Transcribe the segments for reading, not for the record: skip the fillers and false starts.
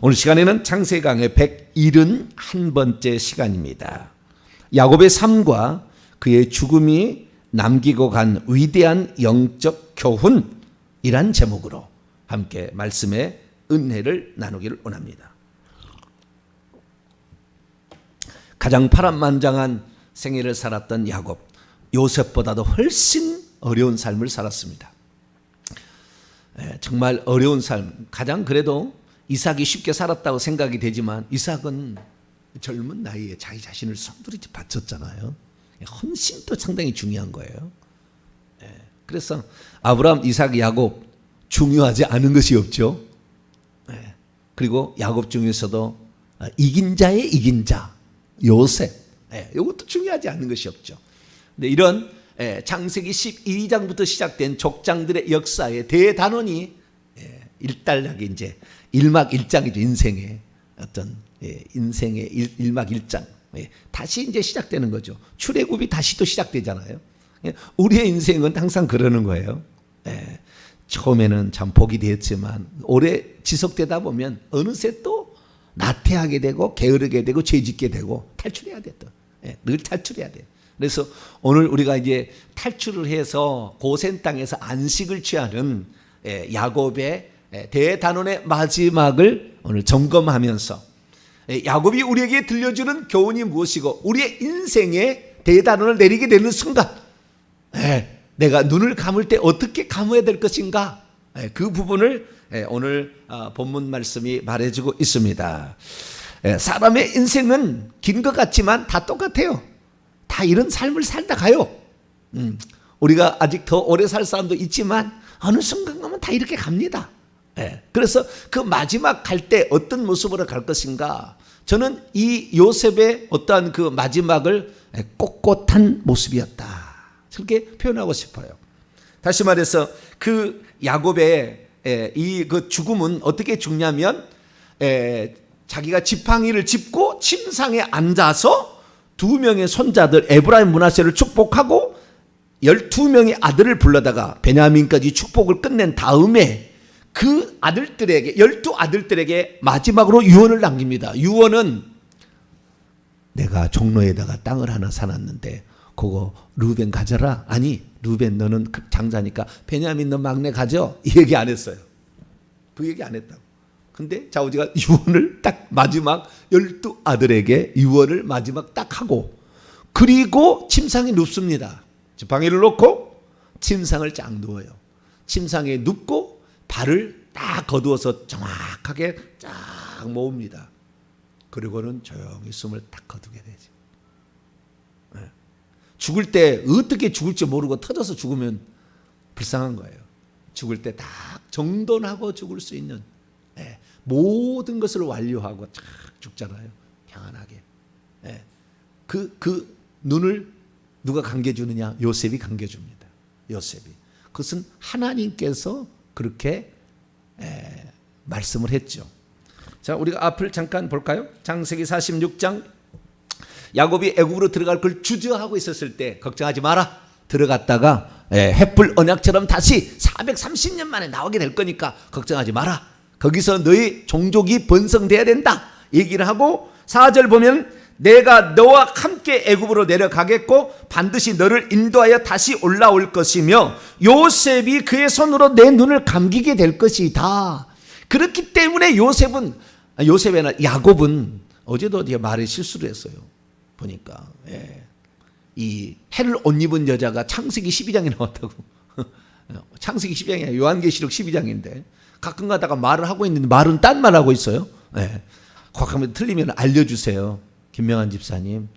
오늘 시간에는 창세기 강의 171번째 시간입니다. 야곱의 삶과 그의 죽음이 남기고 간 위대한 영적 교훈이란 제목으로 함께 말씀의 은혜를 나누기를 원합니다. 가장 파란만장한 생애를 살았던 야곱, 요셉보다도 훨씬 어려운 삶을 살았습니다. 정말 어려운 삶, 가장 그래도 이삭이 쉽게 살았다고 생각이 되지만 이삭은 젊은 나이에 자기 자신을 손들이 바쳤잖아요. 헌신도 상당히 중요한 거예요. 그래서 아브라함, 이삭, 야곱 중요하지 않은 것이 없죠. 그리고 야곱 중에서도 이긴 자의 이긴 자 요셉, 이것도 중요하지 않은 것이 없죠. 근데 이런 창세기 12장부터 시작된 족장들의 역사에 대단원이 일단락이 이제 일막일장이죠. 인생의 어떤 인생의 일막일장 다시 이제 시작되는 거죠. 출애굽이 다시 또 시작되잖아요. 우리의 인생은 항상 그러는 거예요. 처음에는 참 복이 되었지만 오래 지속되다 보면 어느새 또 나태하게 되고 게으르게 되고 죄짓게 되고 탈출해야 돼. 또 늘 탈출해야 돼요. 그래서 오늘 우리가 이제 탈출을 해서 고센 땅에서 안식을 취하는 야곱의 대단원의 마지막을 오늘 점검하면서 야곱이 우리에게 들려주는 교훈이 무엇이고 우리의 인생에 대단원을 내리게 되는 순간 내가 눈을 감을 때 어떻게 감아야 될 것인가, 그 부분을 오늘 본문 말씀이 말해주고 있습니다. 사람의 인생은 긴 것 같지만 다 똑같아요. 다 이런 삶을 살다 가요. 우리가 아직 더 오래 살 사람도 있지만 어느 순간 가면 다 이렇게 갑니다. 그래서 그 마지막 갈 때 어떤 모습으로 갈 것인가, 저는 이 요셉의 어떠한 그 마지막을 꼿꼿한 모습이었다, 그렇게 표현하고 싶어요. 다시 말해서 그 야곱의 이 그 죽음은 어떻게 죽냐면 자기가 지팡이를 짚고 침상에 앉아서 2명의 손자들 에브라임, 므낫세를 축복하고 12명의 아들을 불러다가 베냐민까지 축복을 끝낸 다음에 그 아들들에게 12아들들에게 마지막으로 유언을 남깁니다. 유언은 내가 종로에다가 땅을 하나 사놨는데 그거 루벤 가져라. 아니 루벤 너는 장자니까 베냐민 너 막내 가져. 이 얘기 안 했어요. 그 얘기 안 했다고. 근데 자우지가 유언을 딱 마지막 12아들에게 유언을 마지막 딱 하고 그리고 침상에 눕습니다. 지팡이를 놓고 침상을 쫙 누워요. 침상에 눕고 발을 딱 거두어서 정확하게 쫙 모읍니다. 그리고는 조용히 숨을 딱 거두게 되죠. 죽을 때 어떻게 죽을지 모르고 터져서 죽으면 불쌍한 거예요. 죽을 때 딱 정돈하고 죽을 수 있는 모든 것을 완료하고 쫙 죽잖아요. 평안하게. 그 눈을 누가 감겨주느냐? 요셉이 감겨줍니다. 요셉이. 그것은 하나님께서 그렇게 말씀을 했죠. 자, 우리가 앞을 잠깐 볼까요? 창세기 46장. 야곱이 애굽으로 들어갈 걸 주저하고 있었을 때 걱정하지 마라. 들어갔다가 횃불 언약처럼 다시 430년 만에 나오게 될 거니까 걱정하지 마라. 거기서 너희 종족이 번성돼야 된다 얘기를 하고 4절 보면 내가 너와 함께 애굽으로 내려가겠고 반드시 너를 인도하여 다시 올라올 것이며 요셉이 그의 손으로 내 눈을 감기게 될 것이다. 그렇기 때문에 야곱은 어제도 말에 실수를 했어요. 보니까 이 해를 옷 입은 여자가 창세기 12장에 나왔다고. 창세기 12장이 아니라 요한계시록 12장인데 가끔 가다가 말을 하고 있는데 말은 딴 말 하고 있어요. 가끔 틀리면 알려주세요. 김명환 집사님,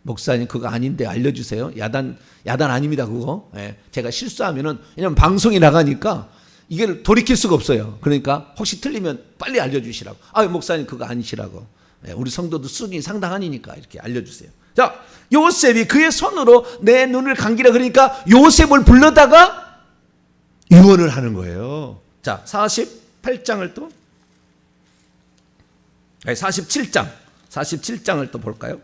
목사님 그거 아닌데 알려주세요. 야단 아닙니다 그거. 제가 실수하면은 왜냐면 방송이 나가니까 이게 돌이킬 수가 없어요. 그러니까 혹시 틀리면 빨리 알려주시라고. 목사님 그거 아니시라고. 우리 성도도 수준이 상당하니까 이렇게 알려주세요. 자, 요셉이 그의 손으로 내 눈을 감기라 그러니까 요셉을 불러다가 유언을 하는 거예요. 자, 47장을 또 47장을 또 볼까요?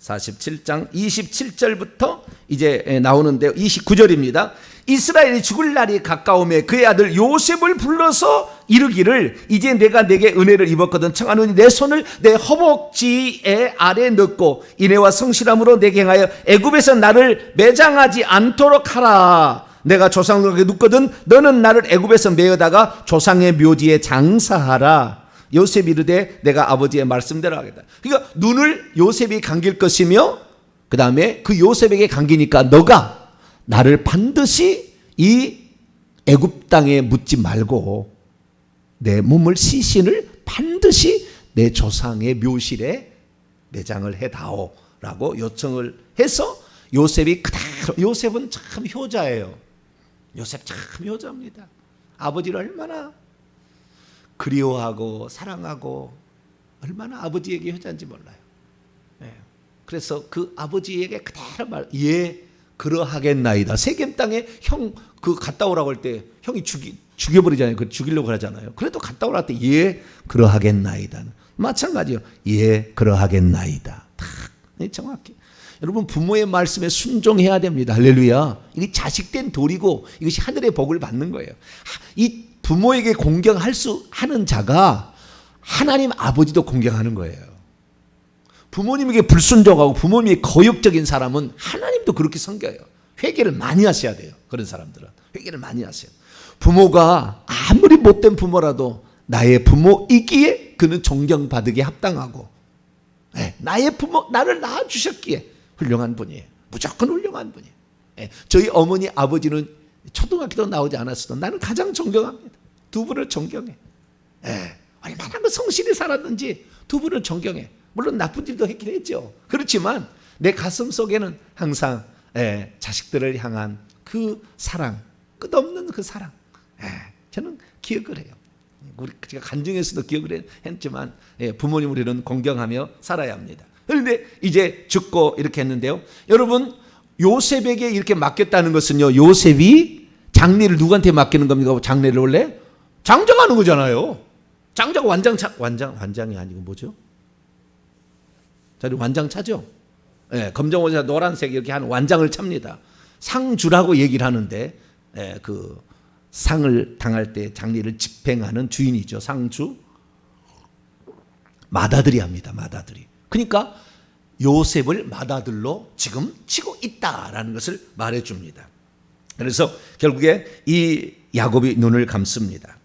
47장 27절부터 이제 나오는데요. 29절입니다. 이스라엘이 죽을 날이 가까움에 그의 아들 요셉을 불러서 이르기를 이제 내가 내게 은혜를 입었거든 청하노니 내 손을 내 허벅지에 아래 넣고 인애와 성실함으로 내게 행하여 애굽에서 나를 매장하지 않도록 하라. 내가 조상들에게 눕거든 너는 나를 애굽에서 메어다가 조상의 묘지에 장사하라. 요셉이 이르되 내가 아버지의 말씀대로 하겠다. 그러니까 눈을 요셉이 감길 것이며 그 다음에 그 요셉에게 감기니까 너가 나를 반드시 이 애굽 땅에 묻지 말고 내 몸을 시신을 반드시 내 조상의 묘실에 내장을 해다오 라고 요청을 해서 요셉이 그대로, 요셉은 참 효자예요. 요셉 참 효자입니다. 아버지를 얼마나 그리워하고 사랑하고 얼마나 아버지에게 효자인지 몰라요. 네. 그래서 그 아버지에게 그대로 예 그러하겠나이다. 세겜 땅에 형 그 갔다 오라고 할 때 형이 죽여버리잖아요. 그 죽이려고 하잖아요. 그래도 갔다 오라 할 때 예 그러하겠나이다. 마찬가지요. 예 그러하겠나이다. 딱 정확히. 여러분 부모의 말씀에 순종해야 됩니다. 할렐루야. 이게 자식된 도리고 이것이 하늘의 복을 받는 거예요. 이 부모에게 하는 자가 하나님 아버지도 공경하는 거예요. 부모님에게 불순종하고 부모님이 거역적인 사람은 하나님도 그렇게 섬겨요. 회개를 많이 하셔야 돼요. 그런 사람들은 회개를 많이 하셔야 돼요. 부모가 아무리 못된 부모라도 나의 부모이기에 그는 존경받으기에 합당하고 나의 부모 나를 낳아주셨기에 훌륭한 분이에요. 무조건 훌륭한 분이에요. 저희 어머니 아버지는 초등학교도 나오지 않았어도 나는 가장 존경합니다. 두 분을 존경해. 얼마나 그 성실히 살았는지 두 분을 존경해. 물론 나쁜 일도 했긴 했죠. 그렇지만 내 가슴 속에는 항상 자식들을 향한 그 사랑, 끝없는 그 사랑, 저는 기억을 해요. 우리 제가 간증에서도 기억을 했지만 부모님 우리는 공경하며 살아야 합니다. 그런데 이제 죽고 이렇게 했는데요. 여러분 요셉에게 이렇게 맡겼다는 것은요. 요셉이 장례를 누구한테 맡기는 겁니까? 장례를 원래 장정하는 거잖아요. 장자가 완장이 아니고 뭐죠? 자리 완장 차죠. 검정옷에 노란색 이렇게 한 완장을 찹니다. 상주라고 얘기를 하는데 그 상을 당할 때 장례를 집행하는 주인이죠. 상주. 맏아들이 합니다. 맏아들이. 그러니까 요셉을 맏아들로 지금 치고 있다라는 것을 말해줍니다. 그래서 결국에 이 야곱이 눈을 감습니다.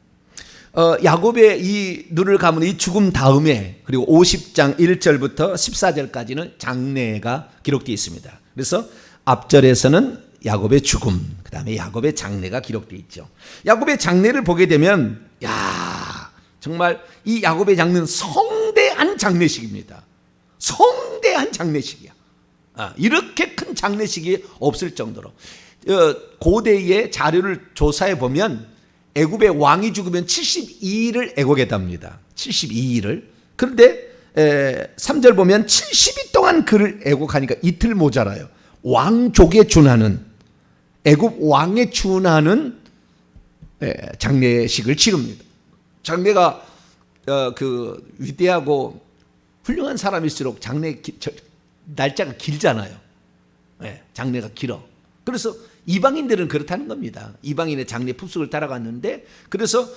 야곱의 이 눈을 감은 이 죽음 다음에 그리고 50장 1절부터 14절까지는 장례가 기록되어 있습니다. 그래서 앞절에서는 야곱의 죽음, 그 다음에 야곱의 장례가 기록되어 있죠. 야곱의 장례를 보게 되면 정말 이 야곱의 장례는 성대한 장례식입니다. 성대한 장례식이야. 이렇게 큰 장례식이 없을 정도로 고대의 자료를 조사해 보면 애굽의 왕이 죽으면 72일을 애곡했답니다. 72일을. 그런데 3절 보면 70일 동안 그를 애곡하니까 이틀 모자라요. 왕족에 준하는 애굽 왕에 준하는 장례식을 치릅니다. 장례가 그 위대하고 훌륭한 사람일수록 장례 날짜가 길잖아요. 장례가 길어. 그래서 이방인들은 그렇다는 겁니다. 이방인의 장례 습속을 따라갔는데 그래서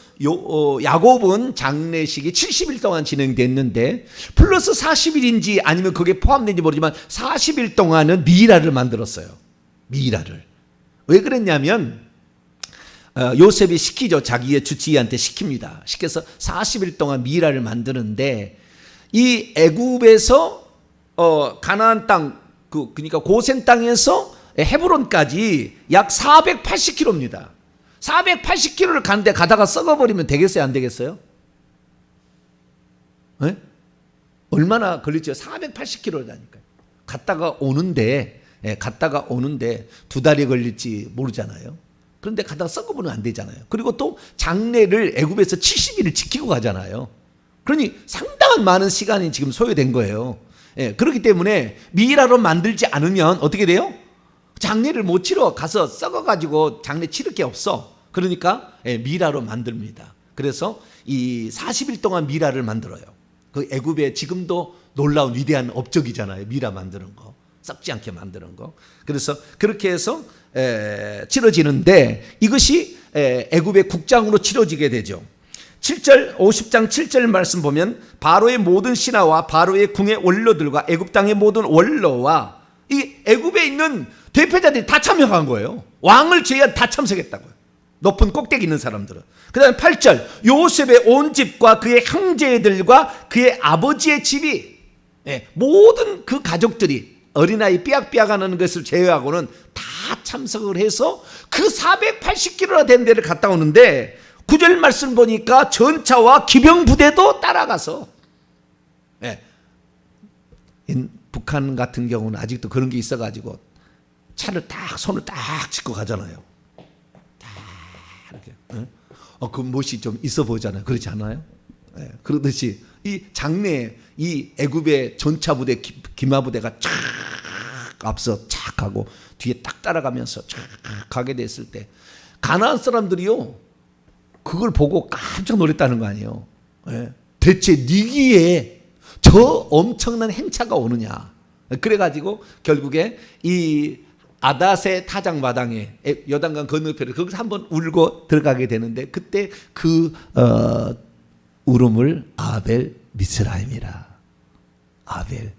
야곱은 장례식이 70일 동안 진행됐는데 플러스 40일인지 아니면 그게 포함된지 모르지만 40일 동안은 미이라를 만들었어요. 미이라를. 왜 그랬냐면 요셉이 시키죠. 자기의 주치의한테 시킵니다. 시켜서 40일 동안 미이라를 만드는데 이 애굽에서 가나안 땅 그러니까 고센 땅에서 헤브론까지 약 480km입니다. 480km를 가는데 가다가 썩어버리면 되겠어요? 안 되겠어요? 얼마나 걸리죠? 480km를 가니까요. 갔다가 오는데 두 달이 걸릴지 모르잖아요. 그런데 가다가 썩어버리면 안 되잖아요. 그리고 또 장례를 애굽에서 70일을 지키고 가잖아요. 그러니 상당한 많은 시간이 지금 소요된 거예요. 그렇기 때문에 미이라로 만들지 않으면 어떻게 돼요? 장례를 못 치러 가서 썩어가지고 장례 치를 게 없어. 그러니까 미라로 만듭니다. 그래서 이 40일 동안 미라를 만들어요. 그 애굽에 지금도 놀라운 위대한 업적이잖아요. 미라 만드는 거, 썩지 않게 만드는 거. 그래서 그렇게 해서 치러지는데 이것이 애굽의 국장으로 치러지게 되죠. 7절 50장 7절 말씀 보면 바로의 모든 신하와 바로의 궁의 원로들과 애굽 땅의 모든 원로와 이 애굽에 있는 대표자들이 다 참여한 거예요. 왕을 제외한 다 참석했다고요. 높은 꼭대기 있는 사람들은. 그 다음에 8절 요셉의 온 집과 그의 형제들과 그의 아버지의 집이 모든 그 가족들이 어린아이 삐약삐약하는 것을 제외하고는 다 참석을 해서 그 480km나 된 데를 갔다 오는데 9절 말씀 보니까 전차와 기병 부대도 따라가서 북한 같은 경우는 아직도 그런 게 있어가지고 차를 딱 손을 딱 짚고 가잖아요. 딱 이렇게 그 멋이 좀 있어 보이잖아요. 그렇지 않아요? 그러듯이 이 장내에 이 애굽의 전차 부대 기마 부대가 쫙 앞서 쫙 가고 뒤에 딱 따라가면서 쫙 가게 됐을 때 가나안 사람들이요 그걸 보고 깜짝 놀랐다는 거 아니에요. 대체 니기에 저 엄청난 행차가 오느냐. 그래가지고 결국에 이 아닷의 타작마당에 요단강 건너편에 거기서 한번 울고 들어가게 되는데 그때 그 울음을 아벨 미스라임이라. 아벨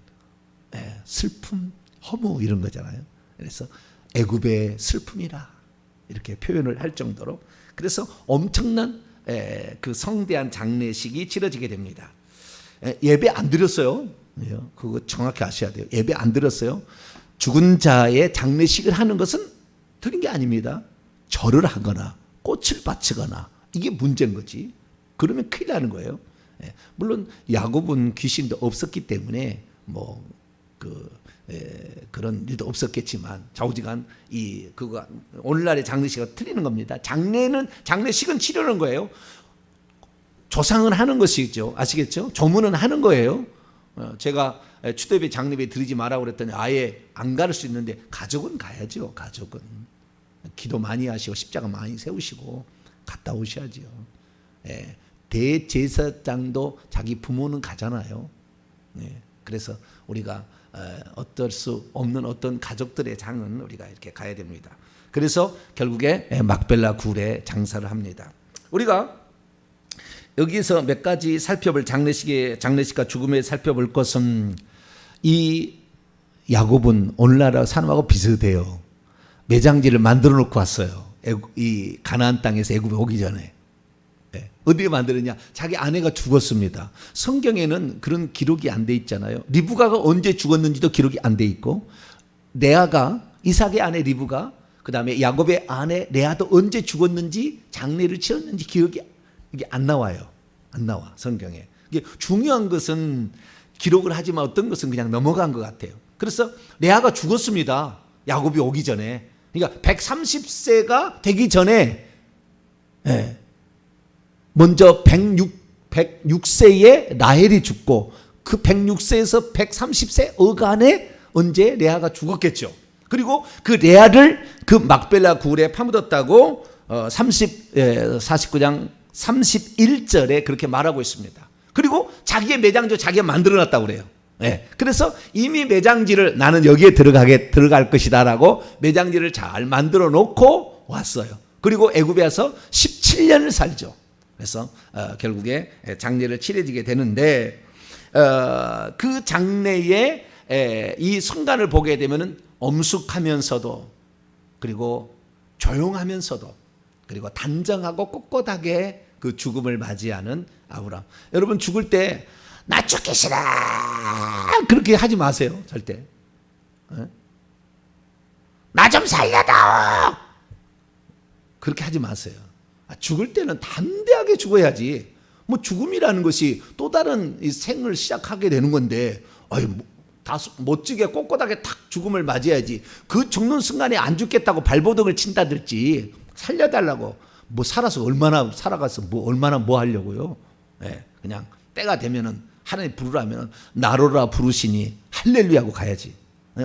슬픔 허무 이런 거잖아요. 그래서 애굽의 슬픔이라 이렇게 표현을 할 정도로 그래서 엄청난 그 성대한 장례식이 치러지게 됩니다. 예배 안 드렸어요. 그거 정확히 아셔야 돼요. 예배 안 드렸어요. 죽은 자의 장례식을 하는 것은 틀린 게 아닙니다. 절을 하거나 꽃을 바치거나 이게 문제인 거지. 그러면 큰일 나는 거예요. 물론 야곱은 귀신도 없었기 때문에 그런 일도 없었겠지만 좌우지간 그거 오늘날의 장례식과 틀리는 겁니다. 장례식은 치르는 거예요. 조상은 하는 것이죠. 아시겠죠? 조문은 하는 거예요. 제가 추대배 장례배 드리지 마라고 그랬더니 아예 안 가를 수 있는데 가족은 가야죠. 가족은 기도 많이 하시고 십자가 많이 세우시고 갔다 오셔야죠. 대제사장도 자기 부모는 가잖아요. 그래서 우리가 어떨 수 없는 어떤 가족들의 장은 우리가 이렇게 가야 됩니다. 그래서 결국에 막벨라 굴에 장사를 합니다. 우리가 여기서 몇 가지 살펴볼 장례식과 죽음에 살펴볼 것은 이 야곱은 오늘날 사람하고 비슷해요. 매장지를 만들어 놓고 왔어요. 이 가나안 땅에서 애굽에 오기 전에. 어디에 만들었냐? 자기 아내가 죽었습니다. 성경에는 그런 기록이 안 돼 있잖아요. 리브가가 언제 죽었는지도 기록이 안 돼 있고 레아가 이삭의 아내 리브가 그 다음에 야곱의 아내 레아도 언제 죽었는지 장례를 치렀는지 기억이 이게 안 나와요. 안 나와 성경에. 이게 중요한 것은 기록을 하지만 어떤 것은 그냥 넘어간 것 같아요. 그래서 레아가 죽었습니다. 야곱이 오기 전에. 그러니까 130세가 되기 전에 먼저 106세에 라헬이 죽고 그 106세에서 130세 어간에 언제 레아가 죽었겠죠. 그리고 그 레아를 그 막벨라 굴에 파묻었다고 49장 31절에 그렇게 말하고 있습니다. 그리고 자기의 매장지 자기가 만들어놨다고 그래요. 그래서 이미 매장지를 나는 여기에 들어갈 것이다라고 매장지를 잘 만들어 놓고 왔어요. 그리고 애굽에 와서 17년을 살죠. 그래서 결국에 장례를 치러지게 되는데 그 장례에 이 순간을 보게 되면은 엄숙하면서도 그리고 조용하면서도 그리고 단정하고 꼿꼿하게 그 죽음을 맞이하는 아브람. 여러분 죽을 때 나 죽기 싫어 그렇게 하지 마세요. 절대. 나 좀 살려다오 그렇게 하지 마세요. 죽을 때는 담대하게 죽어야지. 뭐 죽음이라는 것이 또 다른 이 생을 시작하게 되는 건데 다 멋지게 꼿꼿하게 탁 죽음을 맞이해야지. 그 죽는 순간에 안 죽겠다고 발버둥을 친다든지 살려달라고 뭐 살아서 얼마나 살아가서 뭐 얼마나 뭐 하려고요. 그냥 때가 되면은 하나님 부르라면 나로라 부르시니 할렐루야고 가야지.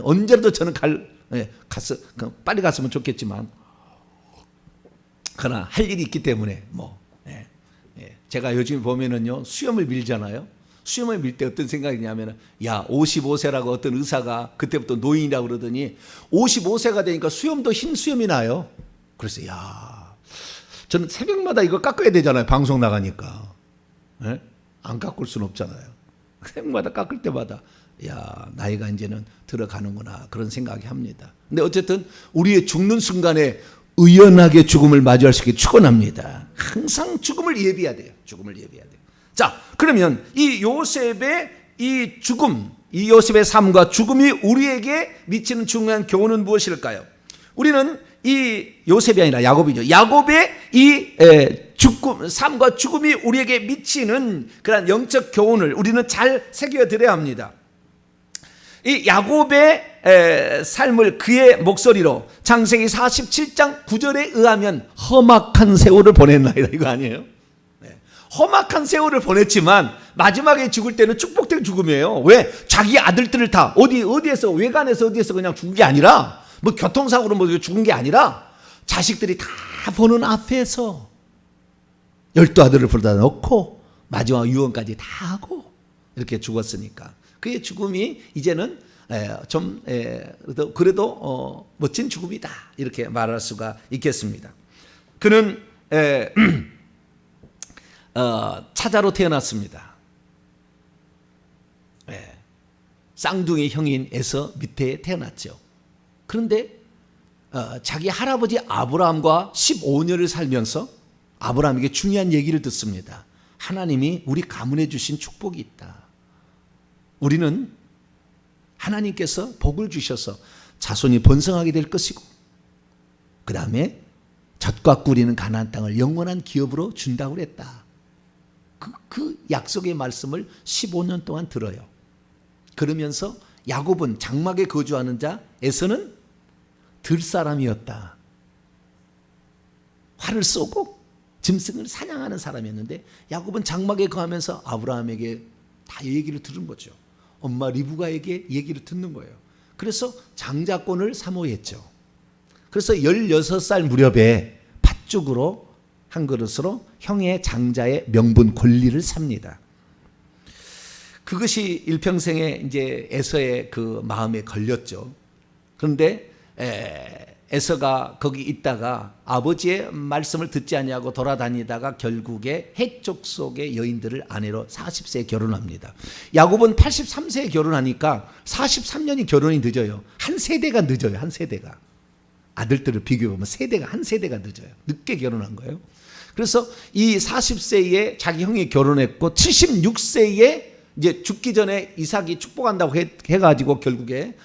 언제라도 저는 빨리 갔으면 좋겠지만 그러나 할 일이 있기 때문에 제가 요즘 보면은요 수염을 밀잖아요. 수염을 밀 때 어떤 생각이냐면 야 55세라고 어떤 의사가 그때부터 노인이라고 그러더니 55세가 되니까 수염도 흰 수염이 나요. 그래서 야 저는 새벽마다 이거 깎아야 되잖아요. 방송 나가니까. 예? 안 깎을 수는 없잖아요. 새벽마다 깎을 때마다 야, 나이가 이제는 들어가는구나 그런 생각이 합니다. 근데 어쨌든 우리의 죽는 순간에 의연하게 죽음을 맞이할 수 있게 축원합니다. 항상 죽음을 예비해야 돼요. 죽음을 예비해야 돼요. 자, 그러면 이 요셉의 이 죽음, 이 요셉의 삶과 죽음이 우리에게 미치는 중요한 교훈은 무엇일까요? 우리는 이 요셉이 아니라 야곱이죠. 야곱의 이 죽음, 삶과 죽음이 우리에게 미치는 그런 영적 교훈을 우리는 잘 새겨드려야 합니다. 이 야곱의 삶을 그의 목소리로 창세기 47장 9절에 의하면 험악한 세월을 보냈나이다. 이거 아니에요? 네. 험악한 세월을 보냈지만 마지막에 죽을 때는 축복된 죽음이에요. 왜? 자기 아들들을 다 어디에서 외관에서 어디에서 그냥 죽은 게 아니라 뭐 교통사고로 뭐 죽은 게 아니라 자식들이 다 보는 앞에서 12아들을 불러다 놓고 마지막 유언까지 다 하고 이렇게 죽었으니까 그의 죽음이 이제는 좀 그래도 멋진 죽음이다 이렇게 말할 수가 있겠습니다. 그는 차자로 태어났습니다. 쌍둥이 형인 에서 밑에 태어났죠. 그런데 자기 할아버지 아브라함과 15년을 살면서 아브라함에게 중요한 얘기를 듣습니다. 하나님이 우리 가문에 주신 축복이 있다. 우리는 하나님께서 복을 주셔서 자손이 번성하게 될 것이고 그 다음에 젖과 꿀이는 가나안 땅을 영원한 기업으로 준다고 그랬다. 그 약속의 말씀을 15년 동안 들어요. 그러면서 야곱은 장막에 거주하는 자, 에서는 들사람이었다. 활을 쏘고 짐승을 사냥하는 사람이었는데 야곱은 장막에 거하면서 아브라함에게 다 얘기를 들은 거죠. 엄마 리브가에게 얘기를 듣는 거예요. 그래서 장자권을 사모했죠. 그래서 16살 무렵에 팥죽으로 한 그릇으로 형의 장자의 명분 권리를 삽니다. 그것이 일평생에 이제 에서의 그 마음에 걸렸죠. 그런데 에서가 거기 있다가 아버지의 말씀을 듣지 아니하고 돌아다니다가 결국에 해족 속의 여인들을 아내로 40세에 결혼합니다. 야곱은 83세에 결혼하니까 43년이 결혼이 늦어요. 한 세대가 늦어요. 한 세대가. 아들들을 비교해보면 세대가 한 세대가 늦어요. 늦게 결혼한 거예요. 그래서 이 40세에 자기 형이 결혼했고 76세에 이제 죽기 전에 이삭이 축복한다고 해가지고 결국에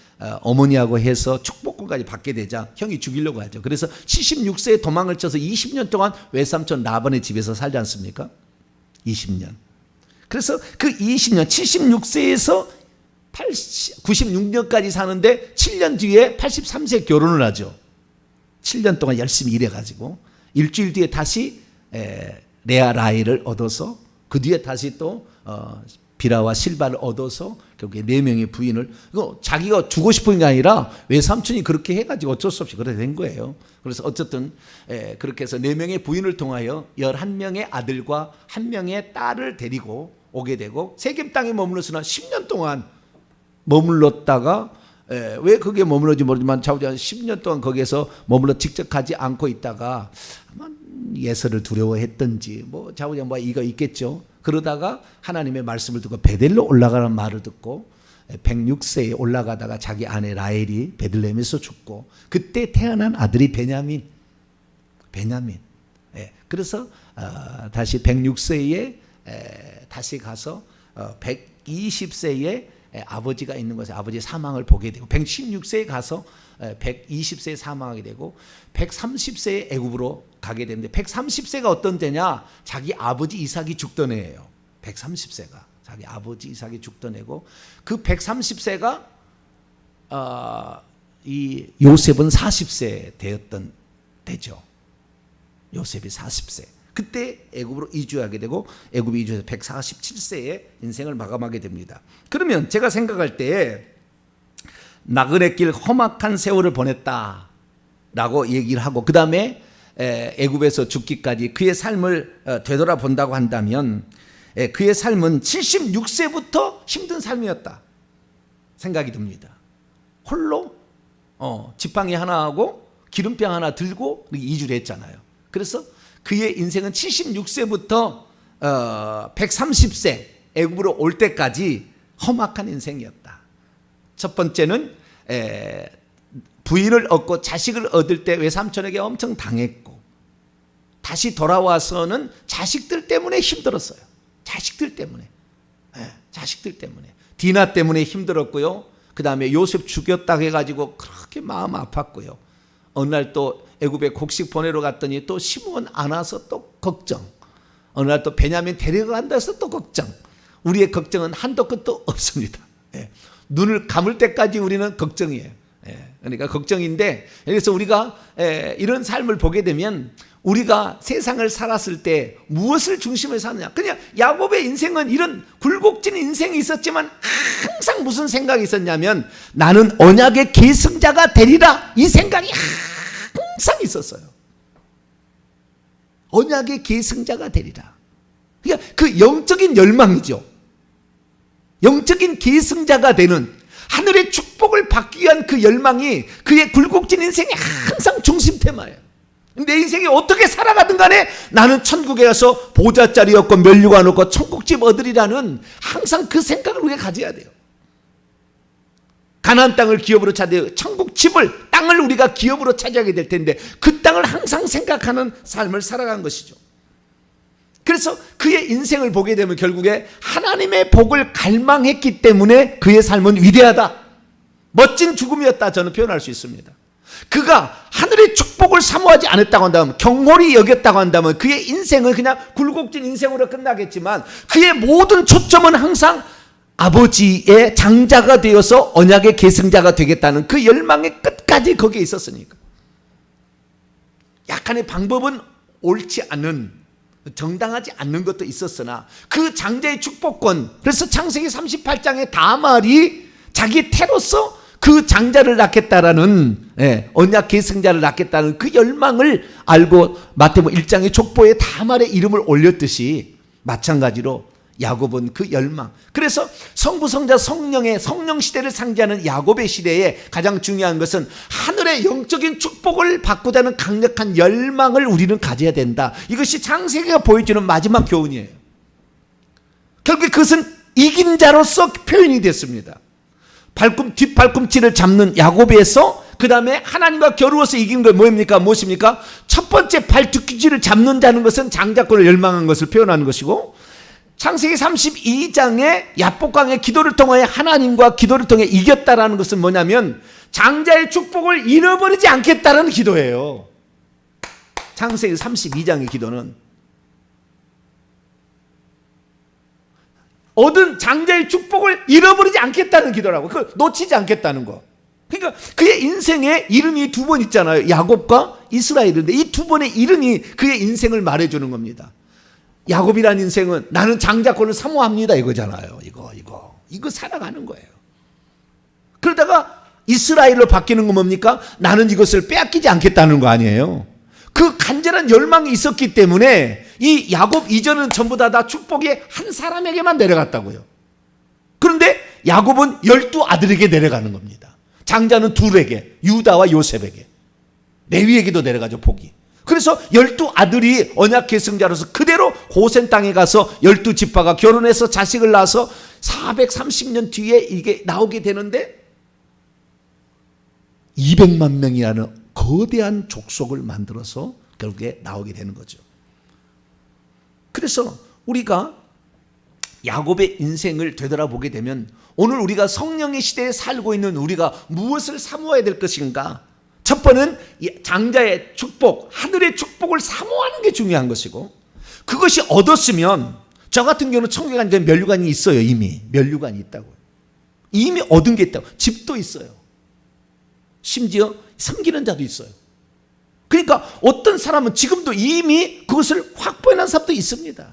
어머니하고 해서 축복권까지 받게 되자 형이 죽이려고 하죠. 그래서 76세에 도망을 쳐서 20년 동안 외삼촌 라반의 집에서 살지 않습니까? 20년. 그래서 그 20년 76세에서 96년까지 사는데 7년 뒤에 83세에 결혼을 하죠. 7년 동안 열심히 일해가지고 일주일 뒤에 다시 레아 라헬을 얻어서 그 뒤에 다시 또 비라와 실바를 얻어서 결국에 4명의 부인을 자기가 주고 싶은 게 아니라 외삼촌이 그렇게 해가지고 어쩔 수 없이 그렇게 된 거예요. 그래서 어쨌든 그렇게 해서 4명의 부인을 통하여 11명의 아들과 1명의 딸을 데리고 오게 되고 세겜 땅에 머물렀으나 10년 동안 머물렀다가 왜 거기에 머물렀는지 모르지만 자우지간 10년 동안 거기에서 머물러 직접 가지 않고 있다가 아마 예서를 두려워했던지 뭐 자우지간 뭐 이거 있겠죠. 그러다가 하나님의 말씀을 듣고 베델로 올라가는 말을 듣고 106세에 올라가다가 자기 아내 라헬이 베들레헴에서 죽고 그때 태어난 아들이 베냐민. 그래서 다시 106세에 다시 가서 120세에 아버지가 있는 곳에 아버지의 사망을 보게 되고 116세에 가서 120세에 사망하게 되고 130세에 애굽으로 가게 되는데 130세가 어떤 때냐? 자기 아버지 이삭이 죽던 해예요. 130세가 자기 아버지 이삭이 죽던 해고 그 130세가 이 요셉은 40세 되었던 때죠. 요셉이 40세. 그때 애굽으로 이주하게 되고 애굽에 이주해서 147세에 인생을 마감하게 됩니다. 그러면 제가 생각할 때에 나그네 길 험악한 세월을 보냈다라고 얘기를 하고 그 다음에 애굽에서 죽기까지 그의 삶을 되돌아본다고 한다면 그의 삶은 76세부터 힘든 삶이었다 생각이 듭니다. 홀로 지팡이 하나 하고 기름병 하나 들고 이주를 했잖아요. 그래서 그의 인생은 76세부터 130세 애굽으로 올 때까지 험악한 인생이었다. 첫 번째는 부인을 얻고 자식을 얻을 때 외삼촌에게 엄청 당했고, 다시 돌아와서는 자식들 때문에 힘들었어요. 자식들 때문에. 자식들 때문에. 디나 때문에 힘들었고요. 그 다음에 요셉 죽였다고 해가지고 그렇게 마음 아팠고요. 어느 날 또 애굽에 곡식 보내러 갔더니 또 시므온 안 와서 또 걱정. 어느 날 또 베냐민 데려간다 해서 또 걱정. 우리의 걱정은 한도 끝도 없습니다. 눈을 감을 때까지 우리는 걱정이에요. 그러니까 걱정인데, 그래서 우리가 이런 삶을 보게 되면 우리가 세상을 살았을 때 무엇을 중심으로 사느냐. 그냥 야곱의 인생은 이런 굴곡진 인생이 있었지만 항상 무슨 생각이 있었냐면, 나는 언약의 계승자가 되리라, 이 생각이 항상 있었어요. 언약의 계승자가 되리라. 그러니까 그 영적인 열망이죠. 영적인 계승자가 되는, 하늘의 축복을 받기 위한 그 열망이 그의 굴곡진 인생의 항상 중심 테마예요. 내 인생이 어떻게 살아가든 간에 나는 천국에 가서 보좌자리 얻고 면류관 얻고 천국집 얻으리라는 항상 그 생각을 우리가 가져야 돼요. 가나안 땅을 기업으로 찾아야, 천국집을, 땅을 우리가 기업으로 차지하게 될 텐데 그 땅을 항상 생각하는 삶을 살아간 것이죠. 그래서 그의 인생을 보게 되면 결국에 하나님의 복을 갈망했기 때문에 그의 삶은 위대하다, 멋진 죽음이었다, 저는 표현할 수 있습니다. 그가 하늘의 축복을 사모하지 않았다고 한다면, 경홀히 여겼다고 한다면 그의 인생은 그냥 굴곡진 인생으로 끝나겠지만, 그의 모든 초점은 항상 아버지의 장자가 되어서 언약의 계승자가 되겠다는 그 열망의 끝까지 거기에 있었으니까. 약간의 방법은 옳지 않은, 정당하지 않는 것도 있었으나 그 장자의 축복권, 그래서 창세기 38장에 다말이 자기 태로서 그 장자를 낳겠다라는, 언약 계승자를 낳겠다는 그 열망을 알고 마태복음 1장의 족보에 다말의 이름을 올렸듯이, 마찬가지로 야곱은 그 열망, 그래서 성부 성자 성령의 성령 시대를 상징하는 야곱의 시대에 가장 중요한 것은 하늘의 영적인 축복을 받고자 하는 강력한 열망을 우리는 가져야 된다. 이것이 창세기가 보여주는 마지막 교훈이에요. 결국 그것은 이긴 자로서 표현이 됐습니다. 뒷발꿈치를 잡는 야곱에서 그 다음에 하나님과 겨루어서 이긴 건 무엇입니까? 첫 번째 발뒤꿈치를 잡는 자는 것은 장자권을 열망한 것을 표현하는 것이고, 창세기 32장에 야복강의 기도를 통하여 하나님과 기도를 통해 이겼다라는 것은 뭐냐면 장자의 축복을 잃어버리지 않겠다라는 기도예요. 창세기 32장의 기도는 얻은 장자의 축복을 잃어버리지 않겠다는 기도라고. 그걸 놓치지 않겠다는 거. 그러니까 그의 인생에 이름이 두 번 있잖아요. 야곱과 이스라엘인데 이 두 번의 이름이 그의 인생을 말해주는 겁니다. 야곱이라는 인생은 나는 장자권을 사모합니다 이거잖아요. 이거 살아가는 거예요. 그러다가 이스라엘로 바뀌는 건 뭡니까? 나는 이것을 빼앗기지 않겠다는 거 아니에요. 그 간절한 열망이 있었기 때문에 이 야곱 이전은 전부 다 축복이 한 사람에게만 내려갔다고요. 그런데 야곱은 12아들에게 내려가는 겁니다. 장자는 둘에게, 유다와 요셉에게, 레위에게도 내려가죠, 복이. 그래서 12아들이 언약 계승자로서 그대로 고센 땅에 가서 12지파가 결혼해서 자식을 낳아서 430년 뒤에 이게 나오게 되는데 200만 명이라는 거대한 족속을 만들어서 결국에 나오게 되는 거죠. 그래서 우리가 야곱의 인생을 되돌아보게 되면 오늘 우리가 성령의 시대에 살고 있는 우리가 무엇을 사모해야 될 것인가? 첫 번은 장자의 축복, 하늘의 축복을 사모하는 게 중요한 것이고, 그것이 얻었으면, 저 같은 경우는 천국에 간 데 면류관이 있어요. 이미 면류관이 있다고요. 이미 얻은 게 있다고. 집도 있어요. 심지어 섬기는 자도 있어요. 그러니까 어떤 사람은 지금도 이미 그것을 확보해놓은 사람도 있습니다.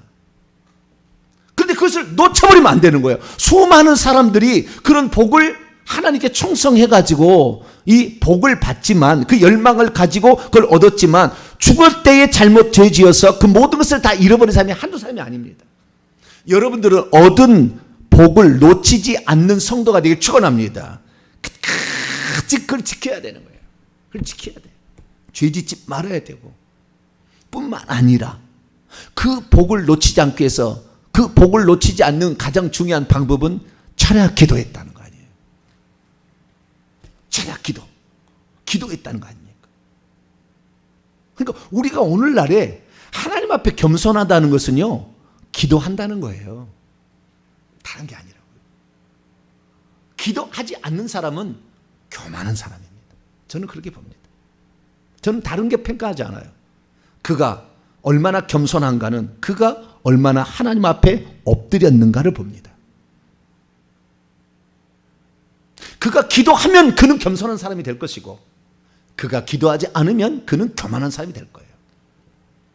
그런데 그것을 놓쳐버리면 안 되는 거예요. 수많은 사람들이 그런 복을 하나님께 충성해가지고 이 복을 받지만, 그 열망을 가지고 그걸 얻었지만 죽을 때에 잘못 죄지어서 그 모든 것을 다 잃어버린 사람이 한두 사람이 아닙니다. 여러분들은 얻은 복을 놓치지 않는 성도가 되길 축원합니다. 끝까지 그걸 지켜야 되는 거예요. 그걸 지켜야 돼요. 죄짓지 말아야 되고, 그것뿐만 아니라 그 복을 놓치지 않기 위해서 그 복을 놓치지 않는 가장 중요한 방법은 철야 기도했다는 거 아니에요. 철야 기도했다는 거 아닙니까? 그러니까 우리가 오늘날에 하나님 앞에 겸손하다는 것은요, 기도한다는 거예요. 다른 게 아니라고요. 기도하지 않는 사람은 교만한 사람입니다. 저는 그렇게 봅니다. 저는 다른 게 평가하지 않아요. 그가 얼마나 겸손한가는 그가 얼마나 하나님 앞에 엎드렸는가를 봅니다. 그가 기도하면 그는 겸손한 사람이 될 것이고, 그가 기도하지 않으면 그는 교만한 사람이 될 거예요.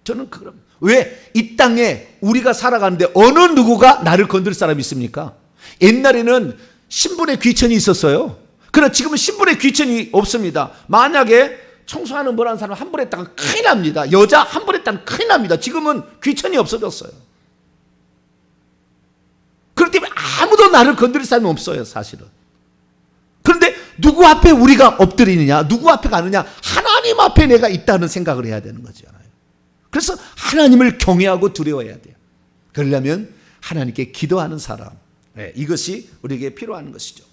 저는 그럼 왜 이 땅에 우리가 살아가는데 어느 누구가 나를 건들 사람이 있습니까? 옛날에는 신분의 귀천이 있었어요. 그러나 지금은 신분의 귀천이 없습니다. 만약에 청소하는 뭐라는 사람 한 번 했다가 큰일 납니다. 여자 한 번 했다가 큰일 납니다. 지금은 귀천이 없어졌어요. 그렇기 때문에 아무도 나를 건드릴 사람이 없어요, 사실은. 그런데 누구 앞에 우리가 엎드리느냐, 누구 앞에 가느냐, 하나님 앞에 내가 있다는 생각을 해야 되는 거잖아요. 그래서 하나님을 경외하고 두려워해야 돼요. 그러려면 하나님께 기도하는 사람, 이것이 우리에게 필요한 것이죠.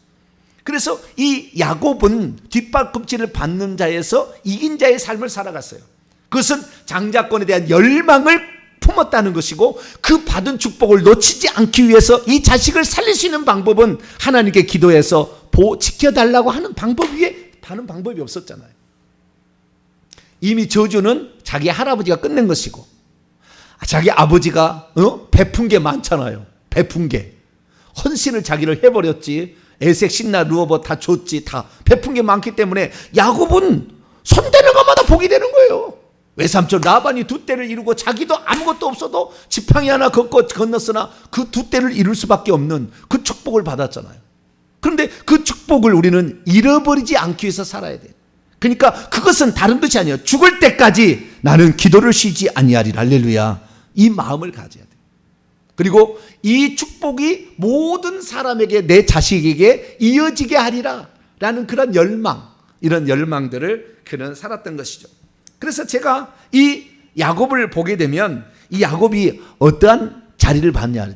그래서 이 야곱은 뒷발꿈치를 받는 자에서 이긴 자의 삶을 살아갔어요. 그것은 장자권에 대한 열망을 품었다는 것이고, 그 받은 축복을 놓치지 않기 위해서 이 자식을 살릴 수 있는 방법은 하나님께 기도해서 지켜달라고 하는 방법 위에 다른 방법이 없었잖아요. 이미 저주는 자기 할아버지가 끝낸 것이고, 자기 아버지가 베푼 게 많잖아요. 베푼 게 헌신을 자기를 해버렸지. 에색, 신나, 루어버 다 줬지. 다 베푼 게 많기 때문에 야곱은 손대는 것마다 복이 되는 거예요. 외삼촌 라반이 두 떼를 이루고 자기도 아무것도 없어도 지팡이 하나 건넜으나 그 두 떼를 이룰 수밖에 없는 그 축복을 받았잖아요. 그런데 그 축복을 우리는 잃어버리지 않기 위해서 살아야 돼요. 그러니까 그것은 다른 것이 아니에요. 죽을 때까지 나는 기도를 쉬지 아니하리라. 할렐루야. 이 마음을 가져야 돼요. 그리고 이 축복이 모든 사람에게, 내 자식에게 이어지게 하리라 라는 그런 열망, 이런 열망들을 그는 살았던 것이죠. 그래서 제가 이 야곱을 보게 되면 이 야곱이 어떠한 자리를 받냐.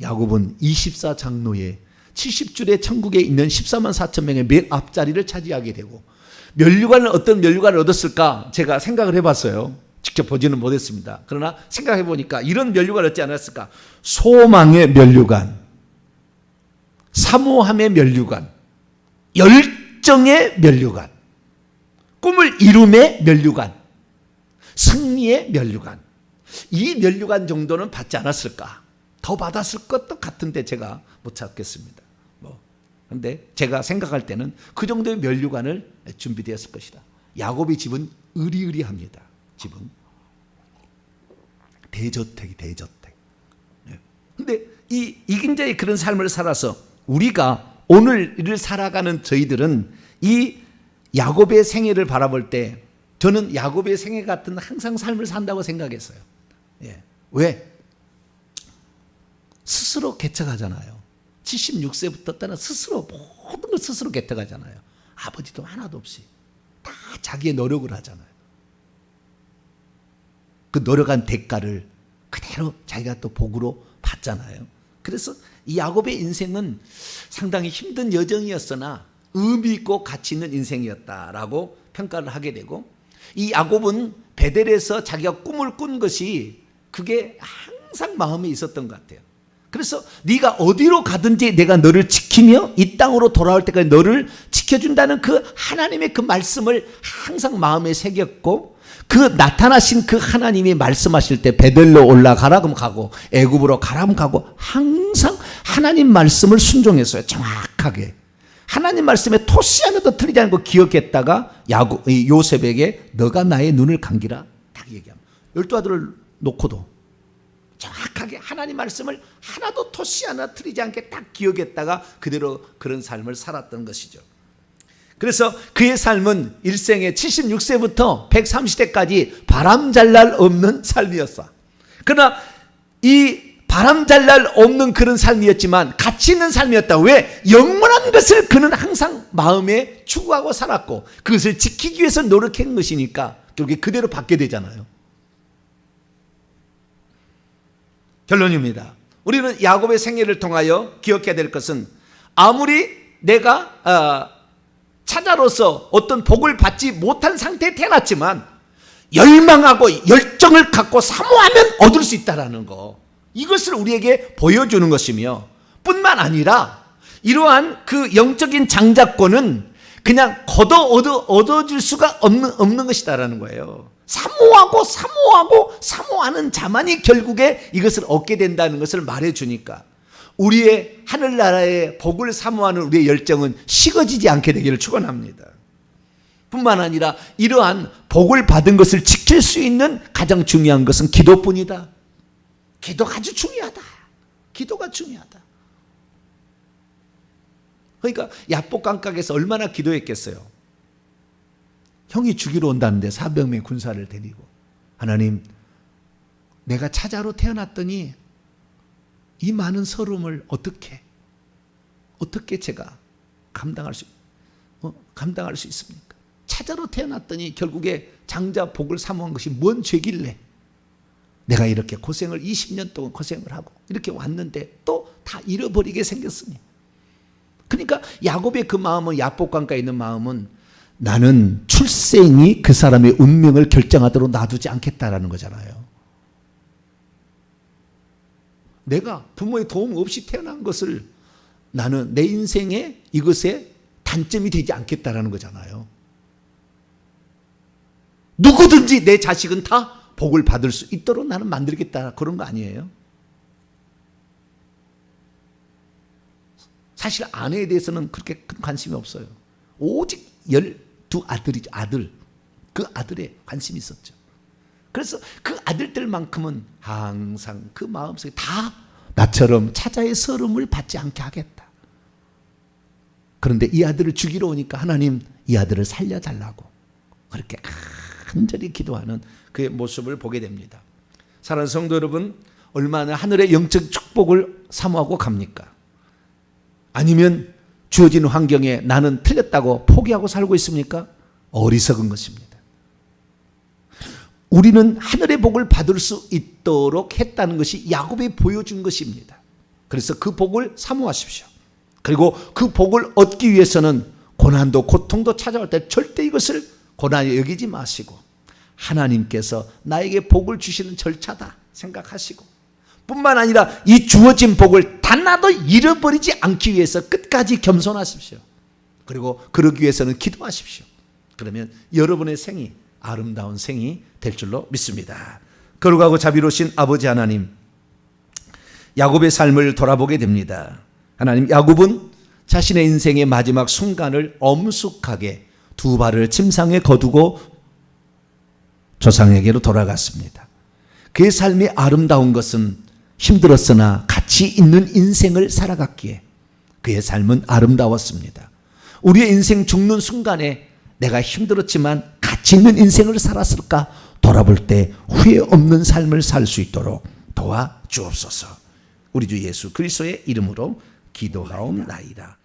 야곱은 24장로의 70줄의 천국에 있는 14만 4천 명의 맨 앞자리를 차지하게 되고, 면류관을 어떤 면류관을 얻었을까 제가 생각을 해봤어요. 직접 보지는 못했습니다. 그러나 생각해 보니까 이런 면류관을 얻지 않았을까. 소망의 면류관, 사모함의 면류관, 열정의 면류관, 꿈을 이룸의 면류관, 승리의 면류관, 이 면류관 정도는 받지 않았을까. 더 받았을 것도 같은데 제가 못 찾겠습니다. 그런데 제가 생각할 때는 그 정도의 면류관을 준비되었을 것이다. 야곱의 집은 의리의리합니다. 집은 대저택이 대저택. 그런데 이 이긴 자의 그런 삶을 살아서 우리가 오늘을 살아가는 저희들은 이 야곱의 생애를 바라볼 때 저는 야곱의 생애 같은 항상 삶을 산다고 생각했어요. 왜? 스스로 개척하잖아요. 76세부터 때는 스스로 모든 걸 스스로 개척하잖아요. 아버지도 하나도 없이 다 자기의 노력을 하잖아요. 그 노력한 대가를 그대로 자기가 또 복으로 받잖아요. 그래서 이 야곱의 인생은 상당히 힘든 여정이었으나 의미 있고 가치 있는 인생이었다라고 평가를 하게 되고, 이 야곱은 베델에서 자기가 꿈을 꾼 것이 그게 항상 마음에 있었던 것 같아요. 그래서 네가 어디로 가든지 내가 너를 지키며 이 땅으로 돌아올 때까지 너를 지켜준다는 그 하나님의 그 말씀을 항상 마음에 새겼고, 그 나타나신 그 하나님이 말씀하실 때 베델로 올라가라 그럼 가고, 애굽으로 가라 그럼 가고, 항상 하나님 말씀을 순종했어요. 정확하게 하나님 말씀에 토시 하나도 틀리지 않은 거 기억했다가 요셉에게 너가 나의 눈을 감기라 딱 얘기합니다. 12아들을 놓고도 정확하게 하나님 말씀을 하나도 토시 하나 틀리지 않게 딱 기억했다가 그대로 그런 삶을 살았던 것이죠. 그래서 그의 삶은 일생에 76세부터 130세까지 바람 잘 날 없는 삶이었어. 그러나 이 바람 잘 날 없는 그런 삶이었지만 가치 있는 삶이었다. 왜? 영원한 것을 그는 항상 마음에 추구하고 살았고, 그것을 지키기 위해서 노력한 것이니까 결국에 그대로 받게 되잖아요. 결론입니다. 우리는 야곱의 생애를 통하여 기억해야 될 것은 아무리 내가 차자로서 어떤 복을 받지 못한 상태에 태어났지만 열망하고 열정을 갖고 사모하면 얻을 수 있다는 거, 이것을 우리에게 보여주는 것이며, 뿐만 아니라 이러한 그 영적인 장자권은 그냥 얻어질 수가 없는 것이다라는 거예요. 사모하는 자만이 결국에 이것을 얻게 된다는 것을 말해주니까 우리의 하늘나라의 복을 사모하는 우리의 열정은 식어지지 않게 되기를 축원합니다. 뿐만 아니라 이러한 복을 받은 것을 지킬 수 있는 가장 중요한 것은 기도뿐이다. 기도가 아주 중요하다. 기도가 중요하다. 그러니까 야복강가에서 얼마나 기도했겠어요. 형이 죽이러 온다는데 400명의 군사를 데리고, 하나님, 내가 차자로 태어났더니 이 많은 서름을 어떻게 제가 감당할 수 있습니까? 차자로 태어났더니 결국에 장자 복을 사모한 것이 뭔 죄길래 내가 이렇게 고생을 20년 동안 고생을 하고 이렇게 왔는데 또 다 잃어버리게 생겼으니. 그러니까 야곱의 그 마음은, 야복강가에 있는 마음은, 나는 출생이 그 사람의 운명을 결정하도록 놔두지 않겠다라는 거잖아요. 내가 부모의 도움 없이 태어난 것을 나는 내 인생에 이것에 단점이 되지 않겠다라는 거잖아요. 누구든지 내 자식은 다 복을 받을 수 있도록 나는 만들겠다, 그런 거 아니에요? 사실 아내에 대해서는 그렇게 큰 관심이 없어요. 오직 12아들이죠. 그 아들에 관심이 있었죠. 그래서 그 아들들만큼은 항상 그 마음속에 다 나처럼 차자의 서름을 받지 않게 하겠다. 그런데 이 아들을 죽이러 오니까 하나님, 이 아들을 살려달라고 그렇게 간절히 기도하는 그의 모습을 보게 됩니다. 사랑하는 성도 여러분, 얼마나 하늘의 영적 축복을 사모하고 갑니까? 아니면 주어진 환경에 나는 틀렸다고 포기하고 살고 있습니까? 어리석은 것입니다. 우리는 하늘의 복을 받을 수 있도록 했다는 것이 야곱이 보여준 것입니다. 그래서 그 복을 사모하십시오. 그리고 그 복을 얻기 위해서는 고난도 고통도 찾아올 때 절대 이것을 고난이 여기지 마시고 하나님께서 나에게 복을 주시는 절차다 생각하시고, 뿐만 아니라 이 주어진 복을 단나도 잃어버리지 않기 위해서 끝까지 겸손하십시오. 그리고 그러기 위해서는 기도하십시오. 그러면 여러분의 생이 아름다운 생이 될 줄로 믿습니다. 거룩하고 자비로우신 아버지 하나님, 야곱의 삶을 돌아보게 됩니다. 하나님, 야곱은 자신의 인생의 마지막 순간을 엄숙하게 두 발을 침상에 거두고 조상에게로 돌아갔습니다. 그의 삶이 아름다운 것은 힘들었으나 가치 있는 인생을 살아갔기에 그의 삶은 아름다웠습니다. 우리의 인생 죽는 순간에 내가 힘들었지만 가치 있는 인생을 살았을까 돌아볼 때 후회 없는 삶을 살 수 있도록 도와주옵소서. 우리 주 예수 그리스도의 이름으로 기도하옵나이다.